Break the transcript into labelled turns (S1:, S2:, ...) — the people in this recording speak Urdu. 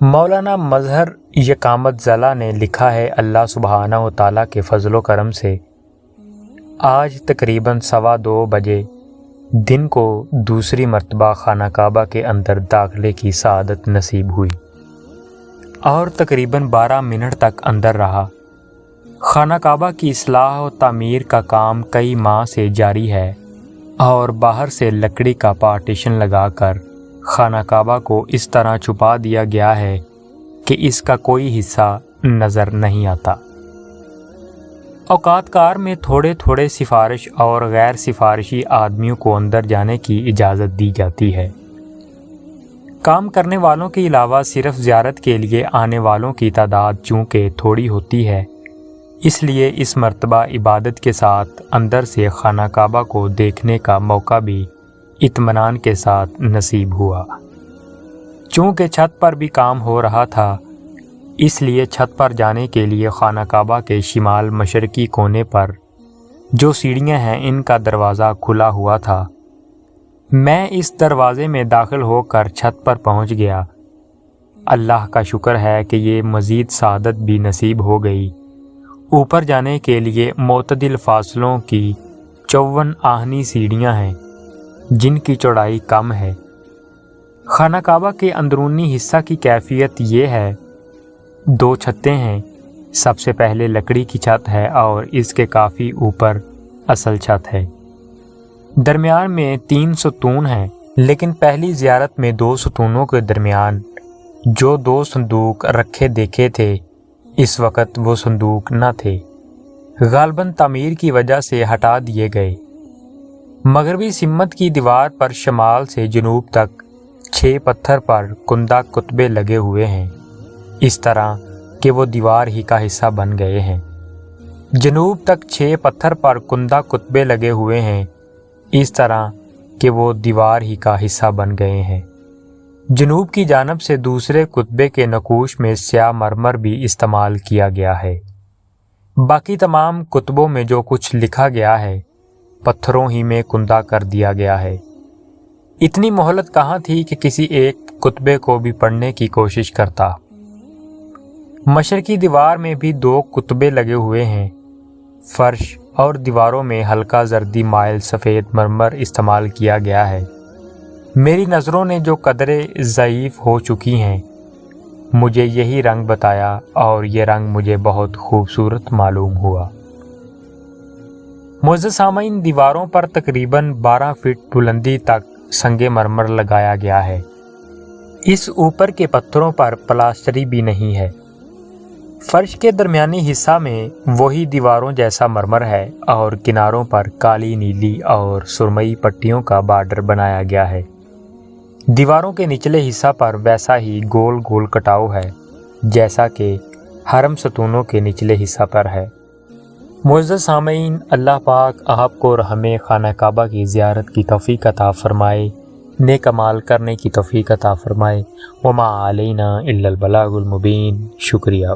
S1: مولانا مظہر یکامت زلا نے لکھا ہے، اللہ سبحانہ و تعالیٰ کے فضل و کرم سے آج تقریباً 2:15 بجے دن کو دوسری مرتبہ خانہ کعبہ کے اندر داخلے کی سعادت نصیب ہوئی اور تقریباً 12 منٹ تک اندر رہا۔ خانہ کعبہ کی اصلاح و تعمیر کا کام کئی ماہ سے جاری ہے اور باہر سے لکڑی کا پارٹیشن لگا کر خانہ کعبہ کو اس طرح چھپا دیا گیا ہے کہ اس کا کوئی حصہ نظر نہیں آتا۔ اوقات کار میں تھوڑے تھوڑے سفارش اور غیر سفارشی آدمیوں کو اندر جانے کی اجازت دی جاتی ہے۔ کام کرنے والوں کے علاوہ صرف زیارت کے لیے آنے والوں کی تعداد چونکہ تھوڑی ہوتی ہے، اس لیے اس مرتبہ عبادت کے ساتھ اندر سے خانہ کعبہ کو دیکھنے کا موقع بھی اطمینان کے ساتھ نصیب ہوا۔ چونکہ چھت پر بھی کام ہو رہا تھا، اس لیے چھت پر جانے کے لیے خانہ کعبہ کے شمال مشرقی کونے پر جو سیڑھیاں ہیں ان کا دروازہ کھلا ہوا تھا۔ میں اس دروازے میں داخل ہو کر چھت پر پہنچ گیا۔ اللہ کا شکر ہے کہ یہ مزید سعادت بھی نصیب ہو گئی۔ اوپر جانے کے لیے معتدل فاصلوں کی 54 آہنی سیڑھیاں ہیں جن کی چوڑائی کم ہے۔ خانہ کعبہ کے اندرونی حصہ کی کیفیت یہ ہے، 2 چھتیں ہیں۔ سب سے پہلے لکڑی کی چھت ہے اور اس کے کافی اوپر اصل چھت ہے۔ درمیان میں 3 ستون ہیں، لیکن پہلی زیارت میں 2 ستونوں کے درمیان جو 2 صندوق رکھے دیکھے تھے، اس وقت وہ صندوق نہ تھے، غالباً تعمیر کی وجہ سے ہٹا دیے گئے۔ مغربی سمت کی دیوار پر شمال سے جنوب تک 6 پتھر پر کندہ کتبے لگے ہوئے ہیں، اس طرح کہ وہ دیوار ہی کا حصہ بن گئے ہیں۔ جنوب تک 6 پتھر پر کندہ کتبے لگے ہوئے ہیں، اس طرح کہ وہ دیوار ہی کا حصہ بن گئے ہیں۔ جنوب کی جانب سے دوسرے کتبے کے نقوش میں سیاہ مرمر بھی استعمال کیا گیا ہے۔ باقی تمام کتبوں میں جو کچھ لکھا گیا ہے پتھروں ہی میں کندہ کر دیا گیا ہے۔ اتنی مہلت کہاں تھی کہ کسی ایک کتبے کو بھی پڑھنے کی کوشش کرتا۔ مشرقی دیوار میں بھی 2 کتبے لگے ہوئے ہیں۔ فرش اور دیواروں میں ہلکا زردی مائل سفید مرمر استعمال کیا گیا ہے۔ میری نظروں نے جو قدرے ضعیف ہو چکی ہیں، مجھے یہی رنگ بتایا اور یہ رنگ مجھے بہت خوبصورت معلوم ہوا۔ معزز سامعین، دیواروں پر تقریباً 12 فٹ بلندی تک سنگ مرمر لگایا گیا ہے۔ اس اوپر کے پتھروں پر پلاسٹری بھی نہیں ہے۔ فرش کے درمیانی حصہ میں وہی دیواروں جیسا مرمر ہے اور کناروں پر کالی، نیلی اور سرمئی پٹیوں کا بارڈر بنایا گیا ہے۔ دیواروں کے نچلے حصہ پر ویسا ہی گول گول کٹاؤ ہے جیسا کہ حرم ستونوں کے نچلے حصہ پر ہے۔ معزز سامعین، اللہ پاک آپ کو رحم خانہ کعبہ کی زیارت کی توفیق عطا فرمائے، نیک اعمال کرنے کی توفیق عطا فرمائے۔ وما علینا الا البلاغ المبین۔ شکریہ۔